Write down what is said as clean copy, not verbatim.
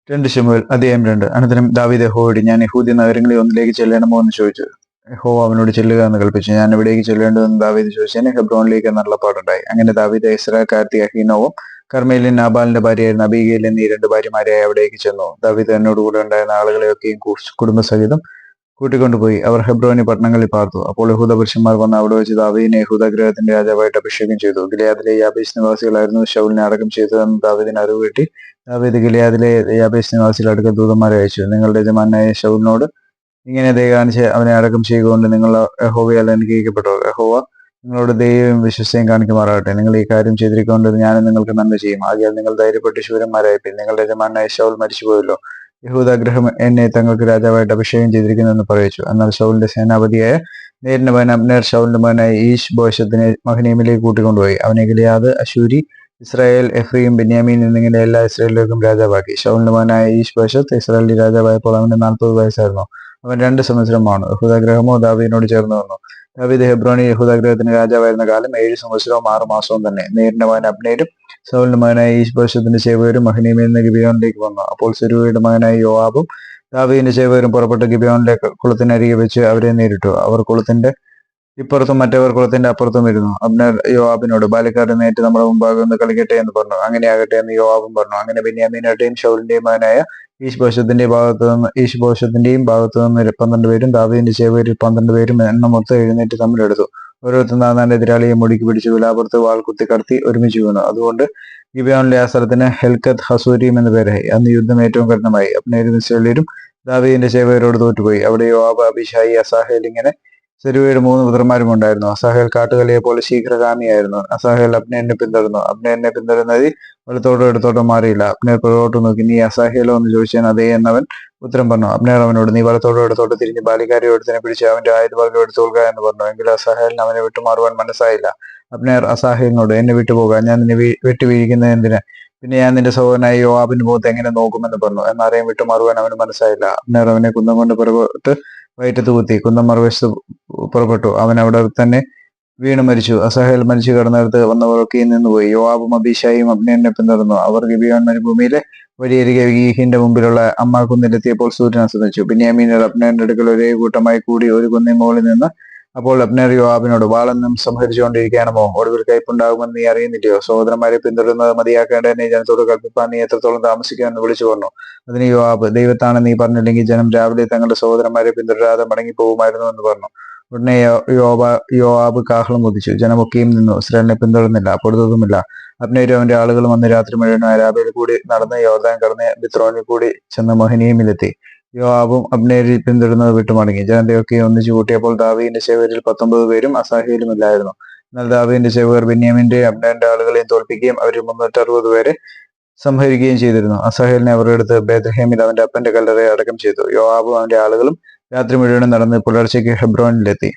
ശമൂവേൽ അധ്യായം 2. അനന്തരം ദാവീദ് യഹോവയോട്, ഞാൻ യഹൂദ്യ നഗരങ്ങളിൽ ഒന്നിലേക്ക് ചെല്ലണമോ എന്ന് ചോദിച്ചു. യഹോവ അവനോട് ചെല്ലുക എന്ന് കൽപ്പിച്ചു. ഞാൻ എവിടേക്ക് ചെല്ലേണ്ടതെന്ന് ദാവീദ് ചോദിച്ചതിന് ഹെബ്രോനിലേക്ക് എന്നരുളപ്പാടുണ്ടായി. അങ്ങനെ ദാവീദ് യിസ്രായേൽക്കാരത്തി അഹീനോവും കർമ്മേലിൻ നാബാലിന്റെ ഭാര്യയായിരുന്ന അബീഗയിൽ എന്നീ 2 ഭാര്യമാരായി അവിടേക്ക് ചെന്നു. ദാവീദ് എന്നോട് കൂടെ ഉണ്ടായിരുന്ന ആളുകളെയൊക്കെയും കുടുംബസഹിതം കൂട്ടിക്കൊണ്ടുപോയി. അവർ ഹെബ്രോനി പട്ടണങ്ങളിൽ പാർത്തു. അപ്പോൾ യഹൂദ പുരുഷന്മാർ വന്ന് അവിടെ വെച്ച് ദാവീദിനെ യഹൂദഗൃഹത്തിന്റെ രാജാവായിട്ട് അഭിഷേകം ചെയ്തു. ഗിലെയാദിലെ യാബേശ് നിവാസികളായിരുന്നു ശൗലിനെ അടക്കം ചെയ്തതെന്ന് ദാവീദിന് അറിവ് കിട്ടി. ദാവീദ് ഗിലെയാദിലെ യാബേശ് നിവാസികളുടെ അടുക്കൽ ദൂതന്മാരെ അയച്ചു. നിങ്ങളുടെ യജമാനായ ശൗലിനോട് ഇങ്ങനെ ദയ കാണിച്ച് അവനെ അടക്കം ചെയ്യുകൊണ്ട് നിങ്ങൾ യഹോവയാൽ അനുഗ്രഹിക്കപ്പെട്ടു. യഹോവ നിങ്ങളോട് ദയയും വിശ്വസ്തയും കാണിക്കുമാറാകട്ടെ. നിങ്ങൾ ഈ കാര്യം ചെയ്തിരിക്കൊണ്ട് ഞാനും നിങ്ങൾക്ക് നന്മ ചെയ്യും. ആകയാൽ നിങ്ങൾ ധൈര്യപ്പെട്ട് ശൂരന്മാരായിപ്പിൻ. നിങ്ങളുടെ യജമാനായ ശൗൽ മരിച്ചുപോയല്ലോ. യഹൂദഗൃഹം എന്നെ തങ്ങൾക്ക് രാജാവായിട്ട് അഭിഷേകം ചെയ്തിരിക്കുന്നെന്ന് പറയിച്ചു. എന്നാൽ ശൗലിന്റെ സേനാപതിയായ നേരിന്റെ മകൻ അബ്നേർ ശൗലിന്റെ മകനായ ഈശ് ബോശത്തിനെ മഹനീമിലേക്ക് കൂട്ടിക്കൊണ്ടുപോയി. അവനെ ഗിലെയാദ്, അശൂരി, ഇസ്രായേൽ, എഫ്രയീം, ബെന്യാമീൻ എന്നിങ്ങനെ എല്ലാ ഇസ്രായേലിലേക്കും രാജാവാക്കി. ശൗലിന്റെ മകനായ ഈശ് ബോശത്ത് ഇസ്രായേലിൽ രാജാവായപ്പോൾ അവന് 40 വയസ്സായിരുന്നു. അവൻ 2 സംവത്സരമാണ്. യഹൂദഗൃഹമോ ദാവീദിനോട് ചേർന്ന് വന്നു. ദാവീദ് ഹെബ്രോനിൽ യഹൂദഗൃഹത്തിന് രാജാവായിരുന്ന കാലം 7 സംവത്സരവും 6 മാസവും തന്നെ. നേരിന്റെ മകൻ അബ്നേരും സൗലിന്റെ മകനായ ഈശ്ബോശത്തിന്റെ ചേവകരും മഹനീമിൽ നിന്ന് ഗിബിയോനിലേക്ക് വന്നു. അപ്പോൾ സെരൂയയുടെ മകനായ യോവാബും ദാവീദിന്റെ ചേവകരും പുറപ്പെട്ട് ഗിബിയോനിലെ കുളത്തിനരികെ വെച്ച് അവരെ നേരിട്ടു. അവർ കുളത്തിന്റെ ഇപ്പുറത്തും മറ്റവർ കുളത്തിന്റെ അപ്പുറത്തും ഇരുന്നു. അബ്നേർ യോവാബിനോട്, ബാല്യക്കാരൻ നേരിട്ട് നമ്മുടെ മുമ്പാകെ ഒന്ന് കളിക്കട്ടെ എന്ന് പറഞ്ഞു. അങ്ങനെ ആകട്ടെ എന്ന് യോവാബും പറഞ്ഞു. അങ്ങനെ ബെന്യാമീനുടെയും ശൗലിന്റെയും മകനായ ഈശ്ബോശത്തിന്റെയും ഭാഗത്തു നിന്ന് 12 പേരും ദാവീദിന്റെ ചേവകരിൽ 12 പേരും എണ്ണമൊത്ത് എഴുന്നേറ്റ് തമ്മിലെടുത്തു. ഓരോരുത്തരും താന്താന്റെ എതിരാളിയെ മുടിക്ക് പിടിച്ചു വിലാപുറത്ത് വാൾ കുത്തി കടത്തി ഒരുമിച്ച് വീണു. അതുകൊണ്ട് ഗിബിയോനിലെ ആ സ്ഥലത്തിന് ഹെൽക്കത്ത് ഹസൂരീം എന്ന് പേരായി. അന്ന് യുദ്ധം ഏറ്റവും കഠിനമായി. അബ്നേരും ഇസ്രായേല്യരും ദാവീദിന്റെ ചേവകരോട് തോറ്റുപോയി. അവിടെ യോവാബ്, അബീശായി, അസാഹേൽ ഇങ്ങനെ സെരൂയയുടെ 3 പുത്രന്മാരും ഉണ്ടായിരുന്നു. അസാഹേൽ കാട്ടുകലിയെ പോലെ ശീഘ്രഗാമിയായിരുന്നു. അസാഹേൽ അബ്നേരിനെ പിന്തുടർന്നു. അബ്നേരിനെ പിന്തുടരുന്നതിൽ വലത്തോട്ടോ ഇടത്തോട്ടോ മാറിയില്ല. അബ്നേർ പുറകോട്ട് നോക്കി, നീ അസാഹേലോ എന്ന് ചോദിച്ചതിന് അതേ എന്നവൻ ഉത്തരം പറഞ്ഞു. അബ്നേർ അവനോട്, നീ വലത്തോട്ടോ ഇടത്തോട്ടോ തിരിഞ്ഞ് ബാലിക്കാരെ ഒരുത്തനെ പിടിച്ച് അവന്റെ ആയുധവർഗം എടുത്തു കൊള്ളുക എന്ന് പറഞ്ഞു. എങ്കിലും അസാഹേലിന് അവനെ വിട്ടുമാറുവാൻ മനസ്സായില്ല. അബ്നേർ അസാഹേലിനോട്, എന്നെ വിട്ടുപോകാൻ ഞാൻ നിന്നെ വെട്ടി വീഴിക്കുന്നത് എന്തിന്? പിന്നെ ഞാൻ നിന്റെ സഹോദരനായ യോവാബിന്റെ മുഖത്ത് എങ്ങനെ നോക്കുമെന്ന് പറഞ്ഞു. എന്നാരെയും വിട്ടുമാറുവാൻ അവന് മനസ്സായില്ല. അബ്നേർ അവനെ കുന്തം കൊണ്ട് പുറകോട്ട് വയറ്റത്ത് കുത്തി. കുന്തം മറുവശത്ത് പുറപ്പെട്ടു. അവൻ അവിടെ തന്നെ വീണ് മരിച്ചു. അസാഹേൽ മരിച്ചു കിടന്നിടത്ത് വന്നവരൊക്കെ നിന്നുപോയി. യോവാബും അബീശായും അബ്നേരിനെ പിന്തുടർന്നു. അവർ ഗിബിയോൻ മരുഭൂമിയിലെ വഴിയരികെ ഗീഹിന്റെ മുമ്പിലുള്ള അമ്മ കുന്നിലെത്തിയപ്പോൾ സൂര്യൻ അസ്തമിച്ചു. ബെന്യാമീനർ അബ്നേരിന്റെ അടുക്കൽ ഒരേ കൂട്ടമായി കൂടി ഒരു കുന്നിൻ മുകളിൽ നിന്ന്. അപ്പോൾ അബ്നേർ യോവാബിനോട്, വാളൊന്നും സംഹരിച്ചുകൊണ്ടിരിക്കാനമോ? ഒടുവിൽ കയ്പുണ്ടാകുമെന്ന് നീ അറിയുന്നില്ലയോ? സഹോദരന്മാരെ പിന്തുടരുന്നത് മതിയാക്കേണ്ടതിനെ ജനത്തോട് കൽപ്പിപ്പാൻ നീ എത്രത്തോളം താമസിക്കുമെന്ന് വിളിച്ചു പറഞ്ഞു. അതിന് യോവാബ്, ദൈവത്താണ് നീ പറഞ്ഞില്ലെങ്കിൽ ജനം രാവിലെ തങ്ങളുടെ സഹോദരന്മാരെ പിന്തുടരാതെ മടങ്ങിപ്പോകുമായിരുന്നു എന്ന് പറഞ്ഞു. ഉടനെ യോവാബ് കാഹളം ഊതിച്ചു. ജനമൊക്കെയും നിന്നു. ഇസ്രായേലിനെ പിന്തുടർന്നില്ല, പൊടുത്തതുമില്ല. അബ്നേരും അവന്റെ ആളുകളും അന്ന് രാത്രി മുഴുവൻ അരാബയിൽ കൂടി നടന്ന് യോർദാൻ കടന്ന് ബിത്രോനിൽ കൂടി ചെന്ന് മഹനീമിലെത്തി. യോവാബും അബ്നേരിൽ പിന്തുടരുന്നത് വിട്ടുമടങ്ങി. ജനതയൊക്കെ ഒന്നിച്ചു കൂട്ടിയപ്പോൾ ദാവീദിന്റെ ചേവകരിൽ 19 പേരും അസാഹേലും ഇല്ലായിരുന്നു. എന്നാൽ ദാവീദിന്റെ ചേവകർ ബെന്യാമീന്റെയും അബ്നേരിന്റെ ആളുകളെയും തോൽപ്പിക്കുകയും അവരിൽ 360 പേരെ സംഹരിക്കുകയും ചെയ്തിരുന്നു. അസാഹേലിനെ അവർ എടുത്ത് ബേത്ലഹേമിൽ അവന്റെ അപ്പന്റെ കല്ലറയെ അടക്കം ചെയ്തു. യോവാബും അവന്റെ ആളുകളും രാത്രി മുഴുവനും നടന്ന് പുലർച്ചയ്ക്ക് ഹെബ്രോനിലെത്തി.